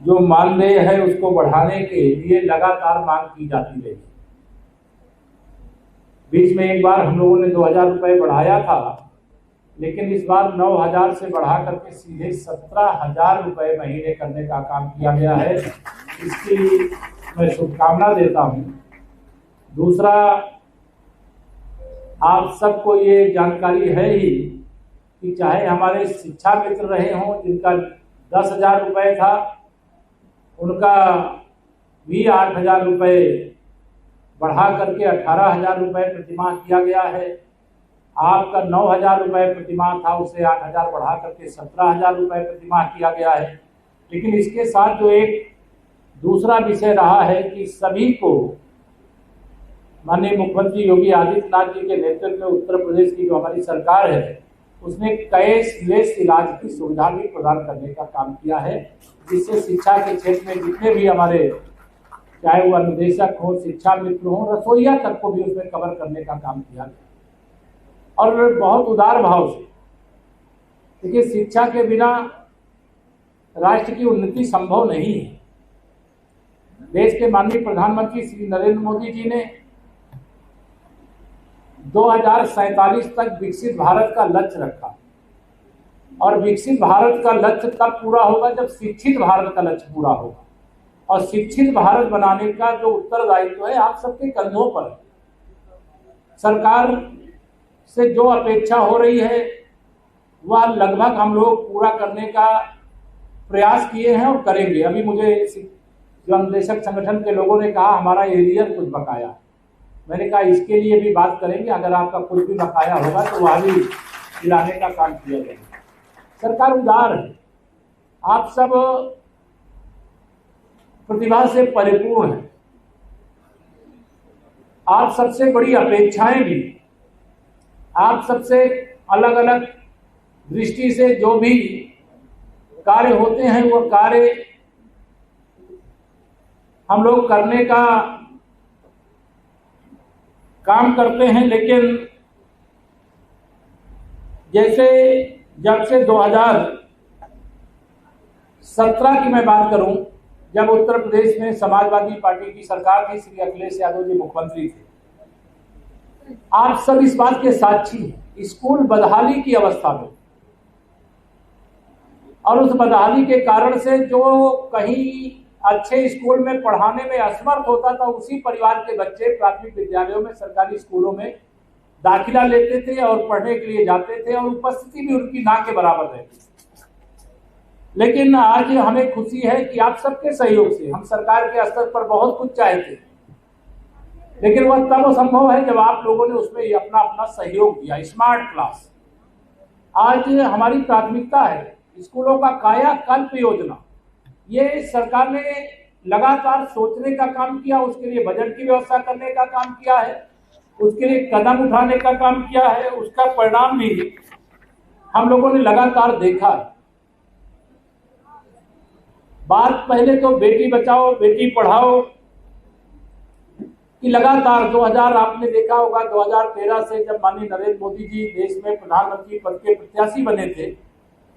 जो मानदेय है उसको बढ़ाने के लिए लगातार मांग की जाती रही। बीच में एक बार हम लोगों ने 2,000 रुपये बढ़ाया था, लेकिन इस बार 9,000 से बढ़ा करके सीधे 17,000 रुपये महीने करने का काम किया गया है। इसकी मैं शुभकामना देता हूँ। दूसरा, आप सबको ये जानकारी है ही कि चाहे हमारे शिक्षा मित्र रहे हों जिनका 10,000 रुपये था, उनका भी 8,000 रुपये बढ़ा करके 18,000 रुपये प्रतिमाह किया गया है। आपका 9,000 रुपये प्रतिमाह था, उसे 8,000 बढ़ा करके 17,000 रुपये प्रतिमाह किया गया है। लेकिन इसके साथ जो एक दूसरा विषय रहा है कि सभी को माननीय मुख्यमंत्री योगी आदित्यनाथ जी के नेतृत्व में उत्तर प्रदेश की जो हमारी सरकार है, उसने कैशलेस इलाज की सुविधा भी प्रदान करने का काम किया है, जिससे शिक्षा के क्षेत्र में जितने भी हमारे, चाहे वो अनुदेशक हो, शिक्षा मित्र हो, रसोईया तक को भी उसमें कवर करने का काम किया गया और बहुत उदार भाव से। देखिए, शिक्षा के बिना राष्ट्र की उन्नति संभव नहीं है। देश के माननीय प्रधानमंत्री श्री नरेंद्र मोदी जी ने 2047 तक विकसित भारत का लक्ष्य रखा और विकसित भारत का लक्ष्य तब पूरा होगा जब शिक्षित भारत का लक्ष्य पूरा होगा। और शिक्षित भारत बनाने का जो उत्तरदायित्व है आप सबके कंधों पर है। सरकार से जो अपेक्षा हो रही है वह लगभग हम लोग पूरा करने का प्रयास किए हैं और करेंगे। अभी मुझे जो अनुदेशक संगठन के लोगों ने कहा हमारा एरियर कुछ बकाया है, मैंने कहा इसके लिए भी बात करेंगे, अगर आपका कुछ भी बकाया होगा तो वह भी दिलाने का काम किया जाएगा। सरकार उदार है, आप सब प्रतिभा से परिपूर्ण है, आप सबसे बड़ी अपेक्षाएं भी, आप सबसे अलग अलग दृष्टि से जो भी कार्य होते हैं वो कार्य हम लोग करने का काम करते हैं। लेकिन जैसे जब से 2017 की मैं बात करूं, जब उत्तर प्रदेश में समाजवादी पार्टी की सरकार थी, श्री अखिलेश यादव जी मुख्यमंत्री थे, आप सब इस बात के साक्षी हैं। स्कूल बदहाली की अवस्था में और उस बदहाली के कारण से जो कहीं अच्छे स्कूल में पढ़ाने में असमर्थ होता था, उसी परिवार के बच्चे प्राथमिक विद्यालयों में, सरकारी स्कूलों में दाखिला लेते थे और पढ़ने के लिए जाते थे और उपस्थिति भी उनकी ना के बराबर रहती। लेकिन आज हमें खुशी है कि आप सबके सहयोग से हम सरकार के स्तर पर बहुत कुछ चाहते, लेकिन वह तब संभव है जब आप लोगों ने उसमें अपना अपना सहयोग दिया। स्मार्ट क्लास आज हमारी प्राथमिकता है। स्कूलों का कायाकल्प योजना, ये सरकार ने लगातार सोचने का काम किया, उसके लिए बजट की व्यवस्था करने का काम किया है, उसके लिए कदम उठाने का काम किया है। उसका परिणाम भी हम लोगों ने लगातार देखा है। बात पहले तो बेटी बचाओ बेटी पढ़ाओ कि लगातार 2000 आपने देखा होगा 2013 से जब माननीय नरेंद्र मोदी जी देश में प्रधानमंत्री पद के प्रत्याशी बने थे,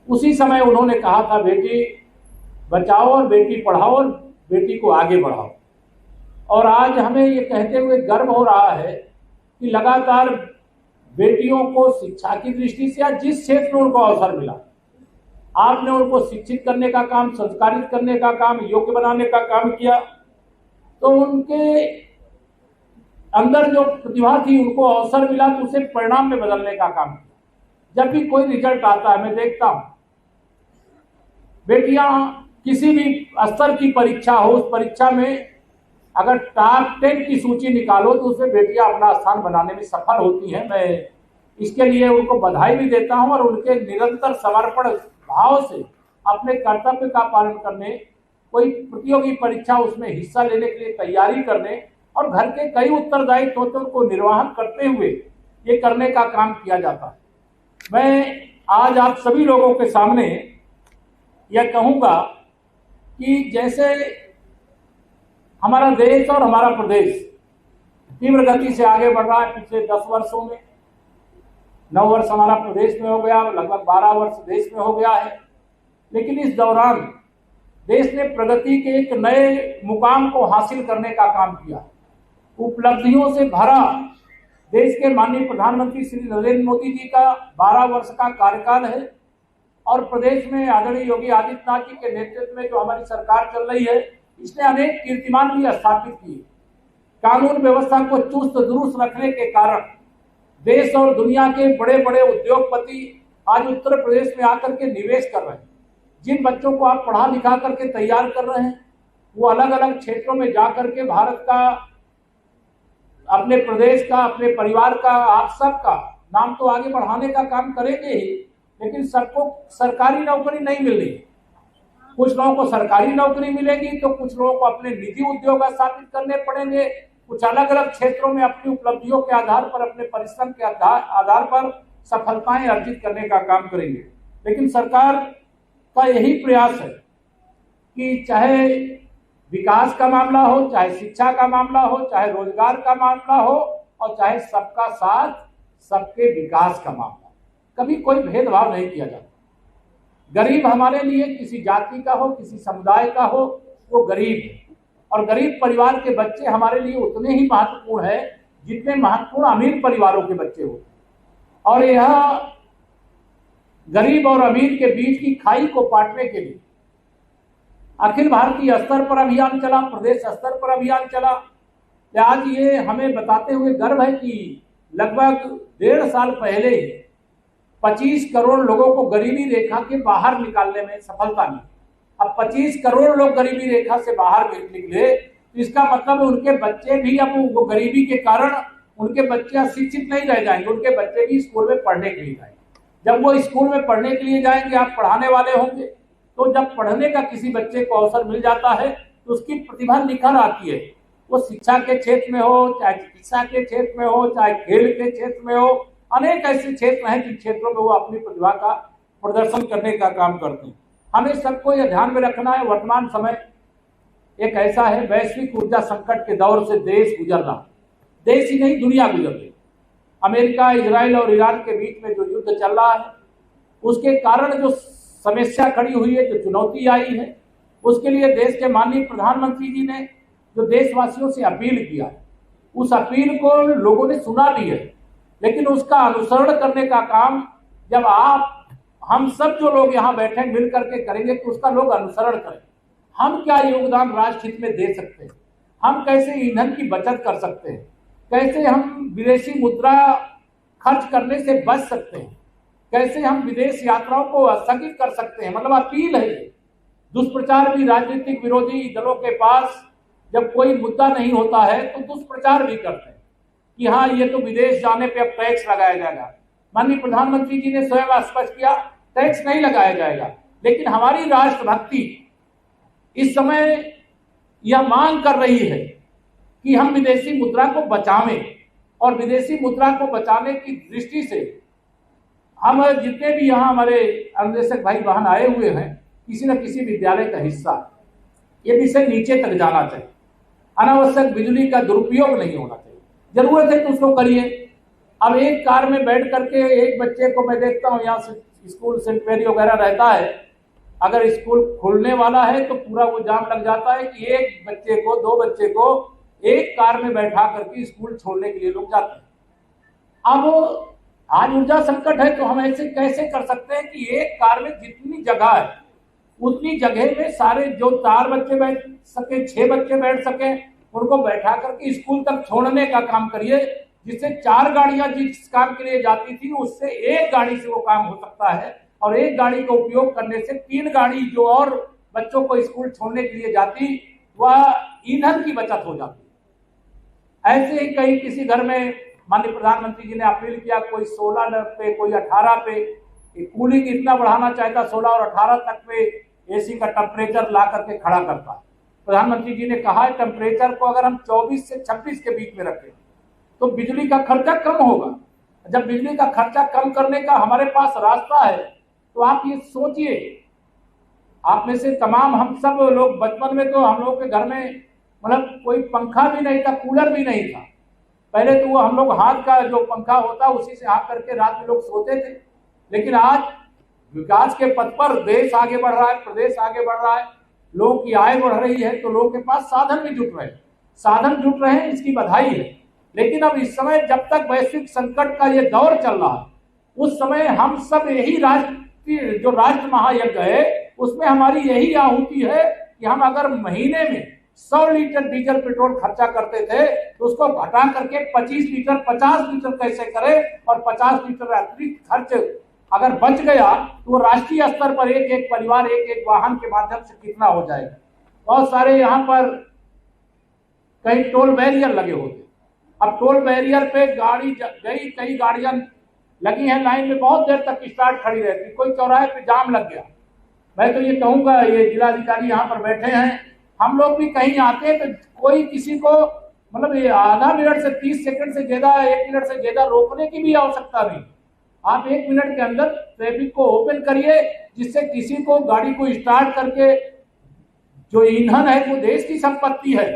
उसी समय उन्होंने कहा था बेटी बचाओ और बेटी पढ़ाओ और बेटी को आगे बढ़ाओ। और आज हमें ये कहते हुए गर्व हो रहा है कि लगातार बेटियों को शिक्षा की दृष्टि से या जिस क्षेत्र में उनको अवसर मिला, आपने उनको शिक्षित करने का काम, संस्कारित करने का काम, योग्य बनाने का काम किया। तो उनके अंदर जो प्रतिभा थी उनको अवसर मिला तो उसे परिणाम में बदलने का काम किया। जब भी कोई रिजल्ट आता है मैं देखता हूं, बेटियां किसी भी स्तर की परीक्षा हो, उस परीक्षा में अगर टॉप 10 की सूची निकालो तो उसमें बेटियां अपना स्थान बनाने में सफल होती हैं। मैं इसके लिए उनको बधाई भी देता हूं और उनके निरंतर समर्पण भाव से अपने कर्तव्य का पालन करने, कोई प्रतियोगी परीक्षा उसमें हिस्सा लेने के लिए तैयारी करने और घर के कई उत्तरदायित्व होते हैं उनको निर्वहन करते हुए ये करने का काम किया जाता है। मैं आज आप सभी लोगों के सामने यह कहूंगा कि जैसे हमारा देश और हमारा प्रदेश तीव्र गति से आगे बढ़ रहा है, पिछले 10 वर्षों में 9 वर्ष हमारा प्रदेश में हो गया, लगभग 12 वर्ष देश में हो गया है। लेकिन इस दौरान देश ने प्रगति के एक नए मुकाम को हासिल करने का काम किया। उपलब्धियों से भरा देश के माननीय प्रधानमंत्री श्री नरेंद्र मोदी जी का 12 वर्ष का कार्यकाल है और प्रदेश में आदरणीय योगी आदित्यनाथ जी के नेतृत्व में जो हमारी सरकार चल रही है, इसने अनेक कीर्तिमान भी स्थापित किए। कानून व्यवस्था को चुस्त दुरुस्त रखने के कारण देश और दुनिया के बड़े बड़े उद्योगपति आज उत्तर प्रदेश में आकर के निवेश कर रहे हैं। जिन बच्चों को आप पढ़ा लिखा करके तैयार कर रहे हैं, वो अलग अलग क्षेत्रों में जाकर के भारत का, अपने प्रदेश का, अपने परिवार का, आप सबका नाम तो आगे बढ़ाने का काम करेंगे ही, लेकिन सबको सरकारी नौकरी नहीं मिल रही। कुछ लोगों को सरकारी नौकरी मिलेगी तो कुछ लोगों को अपने निजी उद्योग स्थापित करने पड़ेंगे। कुछ अलग अलग क्षेत्रों में अपनी उपलब्धियों के आधार पर, अपने परिश्रम के आधार पर सफलताएं अर्जित करने का काम करेंगे। लेकिन सरकार का यही प्रयास है कि चाहे विकास का मामला हो, चाहे शिक्षा का मामला हो, चाहे रोजगार का मामला हो और चाहे सबका साथ सबके विकास का मामला, कभी कोई भेदभाव नहीं किया जाता। गरीब हमारे लिए किसी जाति का हो, किसी समुदाय का हो, वो गरीब है और गरीब परिवार के बच्चे हमारे लिए उतने ही महत्वपूर्ण है जितने महत्वपूर्ण अमीर परिवारों के बच्चे होते। और यह गरीब और अमीर के बीच की खाई को पाटने के लिए अखिल भारतीय स्तर पर अभियान चला, प्रदेश स्तर पर अभियान चला। आज ये हमें बताते हुए गर्व है कि लगभग 1.5 साल पहले 25 करोड़ लोगों को गरीबी रेखा के बाहर निकालने में सफलता मिली। अब 25 करोड़ लोग गरीबी रेखा से बाहर निकले तो इसका मतलब है उनके बच्चे भी, अब वो गरीबी के कारण उनके बच्चे अशिक्षित नहीं रह जाएंगे, उनके बच्चे भी स्कूल में पढ़ने के लिए जाएंगे। जब वो स्कूल में पढ़ने के लिए जाएंगे, आप पढ़ाने वाले होंगे, तो जब पढ़ने का किसी बच्चे को अवसर मिल जाता है तो उसकी प्रतिभा निखर आती है। वो शिक्षा के क्षेत्र में हो, चाहे चिकित्सा के क्षेत्र में हो, चाहे खेल के क्षेत्र में हो, अनेक ऐसे क्षेत्र हैं जिन क्षेत्रों में वो अपनी प्रतिभा का प्रदर्शन करने का काम करते हैं। हमें सबको यह ध्यान में रखना है, वर्तमान समय एक ऐसा है, वैश्विक ऊर्जा संकट के दौर से देश गुजर रहा, देश ही नहीं दुनिया गुजर रही। अमेरिका, इजराइल और ईरान के बीच में जो युद्ध चल रहा है, उसके कारण जो समस्या खड़ी हुई है, जो चुनौती आई है, उसके लिए देश के माननीय प्रधानमंत्री जी ने जो देशवासियों से अपील किया है, उस अपील को लोगों ने सुना भी है, लेकिन उसका अनुसरण करने का काम जब हम सब जो लोग यहाँ बैठे मिल करके करेंगे तो उसका लोग अनुसरण करें। हम क्या योगदान राष्ट्र हित में दे सकते हैं, हम कैसे ईंधन की बचत कर सकते हैं, कैसे हम विदेशी मुद्रा खर्च करने से बच सकते हैं, कैसे हम विदेश यात्राओं को स्थगित कर सकते हैं। मतलब अपील है। दुष्प्रचार भी राजनीतिक विरोधी दलों के पास जब कोई मुद्दा नहीं होता है तो दुष्प्रचार भी करते हैं कि हाँ, ये तो विदेश जाने पे अब टैक्स लगाया जाएगा। माननीय प्रधानमंत्री जी ने स्वयं स्पष्ट किया, टैक्स नहीं लगाया जाएगा। लेकिन हमारी राष्ट्रभक्ति इस समय यह मांग कर रही है कि हम विदेशी मुद्रा को बचावें, और विदेशी मुद्रा को बचाने की दृष्टि से हम जितने भी यहाँ हमारे अन्वेषक भाई बहन आए हुए हैं, किसी न किसी विद्यालय का हिस्सा, ये विषय नीचे तक जाना चाहिए। अनावश्यक बिजली का दुरुपयोग नहीं होना चाहिए, जरूरत है तो उसको करिए। अब एक कार में बैठ करके एक बच्चे को मैं देखता हूँ, यहाँ से स्कूल सेंट मैरी वगैरह रहता है, अगर स्कूल खुलने वाला है तो पूरा वो जाम लग जाता है कि एक बच्चे को, 2 बच्चे को एक कार में बैठा करके स्कूल छोड़ने के लिए लोग जाते हैं। अब आज ऊर्जा संकट है तो हम ऐसे कैसे कर सकते हैं कि एक कार में जितनी जगह है उतनी जगह में सारे जो 4 बच्चे बैठ सके, 6 बच्चे बैठ सके, उनको बैठा करके स्कूल तक छोड़ने का काम करिए, जिससे 4 गाड़ियां जिस काम के लिए जाती थी उससे एक गाड़ी से वो काम हो सकता है, और एक गाड़ी का उपयोग करने से 3 गाड़ी जो और बच्चों को स्कूल छोड़ने के लिए जाती, वह ईंधन की बचत हो जाती। ऐसे ही कहीं किसी घर में माननीय प्रधानमंत्री जी ने अपील किया, कोई 16 पे, कोई 18 पे, कूलिंग इतना बढ़ाना चाहता 16 और 18 तक पे एसी का टेम्परेचर ला करके खड़ा करता। प्रधानमंत्री जी ने कहा है टेम्परेचर को अगर हम 24 से 26 के बीच में रखें तो बिजली का खर्चा कम होगा। जब बिजली का खर्चा कम करने का हमारे पास रास्ता है तो आप ये सोचिए, आप में से तमाम हम सब लोग बचपन में तो हम लोग के घर में मतलब कोई पंखा भी नहीं था, कूलर भी नहीं था। पहले तो वो हम लोग हाथ का जो पंखा होता उसी से हाँक करके रात में लोग सोते थे। लेकिन आज विकास के पथ पर देश आगे बढ़ रहा है, प्रदेश आगे बढ़ रहा है, लोगों की आय बढ़ रही है तो लोगों के पास साधन भी जुट रहे हैं, इसकी बधाई है। लेकिन अब इस समय जब तक वैश्विक संकट का ये दौर चल रहा है, उस समय हम सब यही जो राष्ट्र महायज्ञ है उसमें हमारी यही आहुति है कि हम अगर महीने में 100 लीटर डीजल पेट्रोल खर्चा करते थे तो उसको घटा करके 25 लीटर 50 लीटर कैसे करें, और 50 लीटर अतिरिक्त खर्च अगर बच गया तो वो राष्ट्रीय स्तर पर एक एक परिवार एक एक वाहन के माध्यम से कितना हो जाएगा। बहुत सारे यहाँ पर कई टोल बैरियर लगे होते, अब टोल बैरियर पे गाड़ी गई, कई गाड़ियां लगी हैं लाइन में, बहुत देर तक स्टार्ट खड़ी रहती, कोई चौराहे पे जाम लग गया। मैं तो ये कहूंगा, ये जिलाधिकारी यहाँ पर बैठे हैं, हम लोग भी कहीं आते हैं तो कोई किसी को मतलब ये आधा मिनट से 30 सेकंड से ज्यादा 1 मिनट से ज्यादा रोकने की भी आवश्यकता नहीं। आप 1 मिनट के अंदर ट्रैफिक को ओपन करिए, जिससे किसी को गाड़ी को स्टार्ट करके, जो ईंधन है वो देश की संपत्ति है,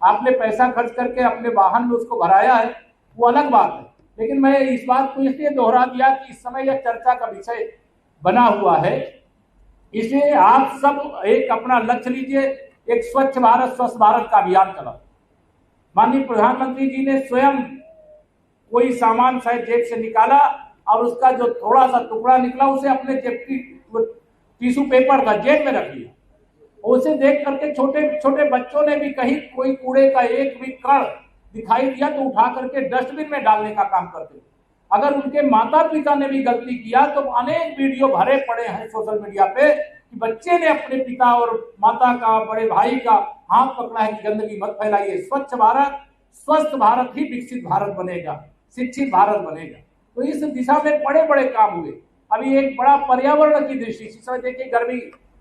आपने पैसा खर्च करके अपने वाहन में उसको भराया है, वो अलग बात है। लेकिन मैं इस बात को इसलिए दोहरा दिया कि इस समय यह चर्चा का विषय बना हुआ है, इसलिए आप सब एक अपना लक्ष्य लीजिए, एक स्वच्छ भारत स्वस्थ भारत का अभियान चलाओ। माननीय प्रधानमंत्री जी ने स्वयं कोई सामान शायद जेब से निकाला और उसका जो थोड़ा सा टुकड़ा निकला उसे अपने जेब की टिश्यू पेपर का जेब में रख लिया। उसे देख करके छोटे छोटे बच्चों ने भी कहीं कोई कूड़े का एक भी कण दिखाई दिया तो उठा करके डस्टबिन में डालने का काम करते। अगर उनके माता पिता ने भी गलती किया तो अनेक वीडियो भरे पड़े हैं सोशल मीडिया पे कि बच्चे ने अपने पिता और माता का, बड़े भाई का हाथ पकड़ा है कि गंदगी मत फैलाइए। स्वच्छ भारत स्वस्थ भारत ही विकसित भारत बनेगा, शिक्षित भारत बनेगा। तो इस दिशा में बड़े बड़े काम हुए। अभी एक बड़ा पर्यावरण की दृष्टि से, इस समय देखिए गर्मी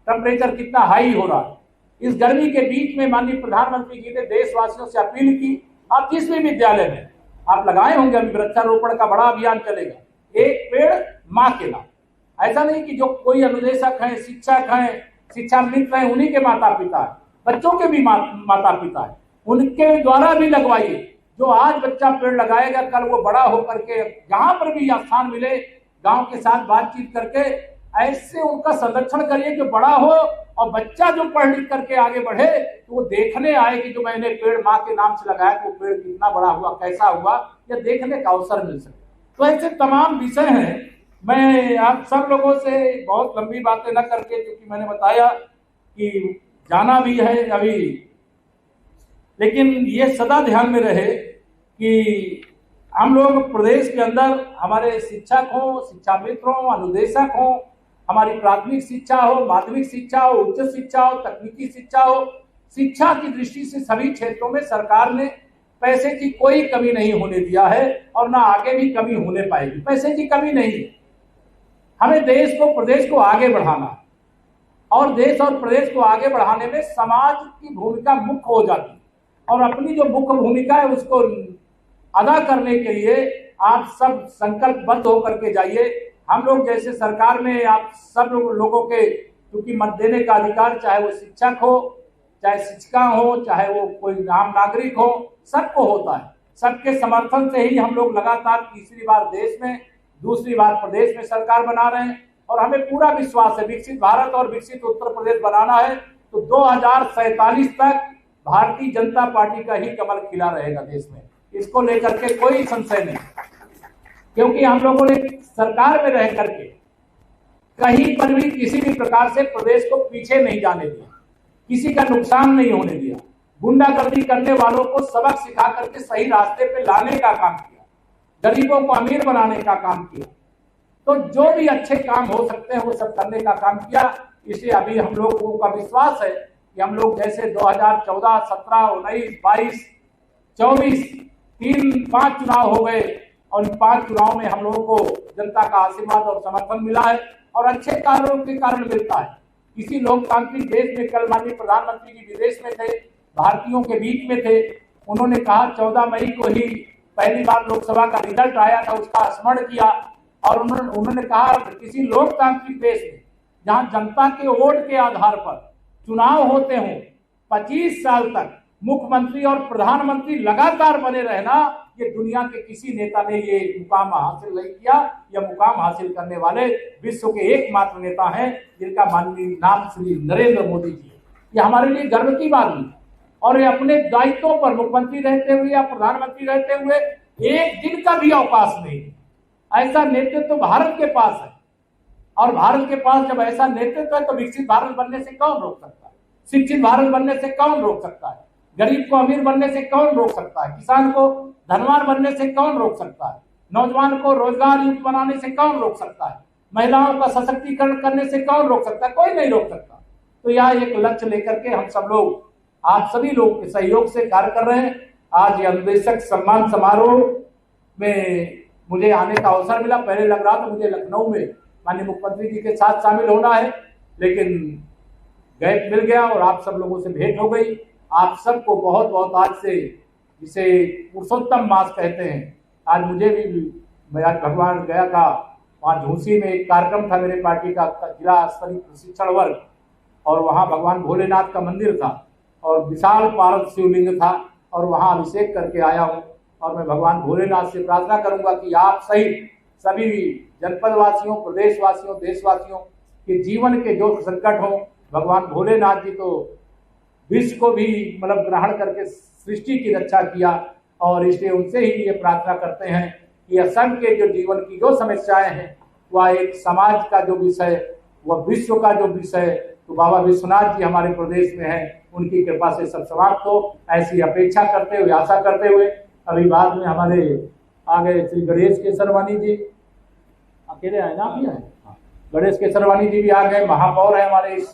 टेम्परेचर कितना हाई हो रहा है। इस गर्मी के बीच में माननीय प्रधानमंत्री जी ने देशवासियों से अपील की, आप जिस भी विद्यालय में आप लगाए होंगे अभी वृक्षारोपण का बड़ा अभियान चलेगा, एक पेड़ माँ के नाम। ऐसा नहीं कि जो कोई अनुदेशक है, शिक्षक है, शिक्षा मित्र है, उन्हीं के माता पिता है, बच्चों के भी माता पिता है, उनके द्वारा भी लगवाइए। जो आज बच्चा पेड़ लगाएगा कल वो बड़ा होकर के जहां पर भी स्थान मिले गांव के साथ बातचीत करके ऐसे उनका संरक्षण करिए कि बड़ा हो, और बच्चा जो पढ़ लिख करके आगे बढ़े तो वो देखने आए कि जो मैंने पेड़ माँ के नाम से लगाया तो पेड़ कितना बड़ा हुआ, कैसा हुआ, यह देखने का अवसर मिल सके। तो ऐसे तमाम विषय हैं। मैं आप सब लोगों से बहुत लंबी बातें न करके, क्योंकि मैंने बताया कि जाना भी है अभी, लेकिन ये सदा ध्यान में रहे कि हम लोग प्रदेश के अंदर हमारे शिक्षक हो, शिक्षा मित्र हो, अनुदेशक हो, हमारी प्राथमिक शिक्षा हो, माध्यमिक शिक्षा हो, उच्च शिक्षा हो, तकनीकी शिक्षा हो, शिक्षा की दृष्टि से सभी क्षेत्रों में सरकार ने पैसे की कोई कमी नहीं होने दिया है और ना आगे भी कमी होने पाएगी। पैसे की कमी नहीं है। हमें देश को, प्रदेश को आगे बढ़ाना है, और देश और प्रदेश को आगे बढ़ाने में समाज की भूमिका मुख्य हो जाती है, और अपनी जो मुख्य भूमिका है उसको अदा करने के लिए आप सब संकल्पबद्ध होकर के जाइए। हम लोग जैसे सरकार में आप सब लोगों के, क्योंकि मत देने का अधिकार चाहे वो शिक्षक हो, चाहे शिक्षिका हो, चाहे वो कोई आम नागरिक हो, सबको होता है। सबके समर्थन से ही हम लोग लगातार तीसरी बार देश में, दूसरी बार प्रदेश में सरकार बना रहे हैं, और हमें पूरा विश्वास है विकसित भारत और विकसित उत्तर प्रदेश बनाना है तो 2047 तक भारतीय जनता पार्टी का ही कमल खिला रहेगा देश में। इसको लेकर के कोई संशय नहीं, क्योंकि हम लोगों ने सरकार में रह करके कहीं पर भी किसी भी प्रकार से प्रदेश को पीछे नहीं जाने दिया, किसी का नुकसान नहीं होने दिया, गुंडागर्दी करने वालों को सबक सिखा करके सही रास्ते पे लाने का काम किया, गरीबों को अमीर बनाने का काम किया। तो जो भी अच्छे काम हो सकते हैं वो सब करने का काम किया। इसलिए अभी हम लोगों का विश्वास है कि हम लोग जैसे 2014, 17, 19, 22, 24 5 चुनाव हो गए, और इन 5 चुनाव में हम लोगों को जनता का आशीर्वाद और समर्थन मिला है, और अच्छे कार्यों के कारण मिलता है। इसी लोकतांत्रिक देश में कल माननीय प्रधानमंत्री जी विदेश में थे, भारतीयों के बीच में थे, उन्होंने कहा 14 मई को ही पहली बार लोकसभा का रिजल्ट आया था, उसका स्मरण किया, और उन्होंने कहा किसी लोकतांत्रिक देश में जहां जनता के वोट के आधार पर चुनाव होते हों 25 साल तक मुख्यमंत्री और प्रधानमंत्री लगातार बने रहना, ये दुनिया के किसी नेता ने ये मुकाम हासिल नहीं किया। यह मुकाम हासिल करने वाले विश्व के एकमात्र नेता हैं जिनका माननीय नाम श्री नरेंद्र मोदी जी है। ये हमारे लिए गर्व की बात हुई। और ये अपने दायित्वों पर मुख्यमंत्री रहते हुए या प्रधानमंत्री रहते हुए एक दिन का भी अवकाश नहीं। ऐसा नेतृत्व तो भारत के पास है, और भारत के पास जब ऐसा नेतृत्व है तो विकसित भारत बनने से कौन रोक सकता है? शिक्षित भारत बनने से कौन रोक सकता है? गरीब को अमीर बनने से कौन रोक सकता है? किसान को धनवान बनने से कौन रोक सकता है? नौजवान को रोजगार युक्त बनाने से कौन रोक सकता है? महिलाओं का सशक्तिकरण करने से कौन रोक सकता है? कोई नहीं रोक सकता। तो यह एक लक्ष्य लेकर के हम सब लोग, आप सभी लोग के सहयोग से कार्य कर रहे हैं। आज ये अनुदेशक सम्मान समारोह में मुझे आने का अवसर मिला। पहले लग रहा था मुझे लखनऊ में माननीय मुख्यमंत्री जी के साथ शामिल होना है, लेकिन गैप मिल गया और आप सब लोगों से भेंट हो गई। आप सबको बहुत बहुत आज से, जिसे पुरुषोत्तम मास कहते हैं, आज मुझे भी, मैं आज भगवान गया था, वहाँ झूसी में एक कार्यक्रम था मेरे पार्टी का जिला स्तरीय प्रशिक्षण वर्ग, और वहाँ भगवान भोलेनाथ का मंदिर था और विशाल पारद शिवलिंग था, और वहाँ अभिषेक करके आया हूँ। और मैं भगवान भोलेनाथ से प्रार्थना करूंगा कि आप सहित सभी जनपद वासियों, प्रदेश वासियों, देशवासियों के जीवन के जो संकट हो, भगवान भोलेनाथ जी तो विश्व को भी मतलब ग्रहण करके सृष्टि की रक्षा किया, और इसलिए उनसे ही ये प्रार्थना करते हैं कि असंख्य के जो जीवन की जो समस्याएं हैं, वह एक समाज का जो विषय, वह विश्व का जो विषय, तो बाबा विश्वनाथ जी हमारे प्रदेश में हैं, उनकी कृपा से सब समाप्त हो, ऐसी अपेक्षा करते हुए, आशा करते हुए, अभी बाद में हमारे आ गए श्री गणेश केसरवानी जी, अकेले आए ना, आप ही आए? गणेश केसरवानी जी भी आ गए, महापौर है हमारे इस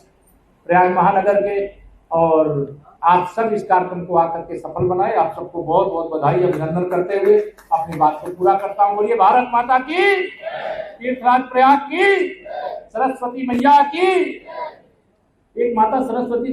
प्रयाग महानगर के, और आप सब इस कार्यक्रम को आकर के सफल बनाए। आप सबको बहुत बहुत बधाई, अभिनंदन करते हुए अपनी बात को पूरा करता हूँ। बोलिए भारत माता की, तीर्थराज प्रयाग की, सरस्वती मैया की। एक माता सरस्वती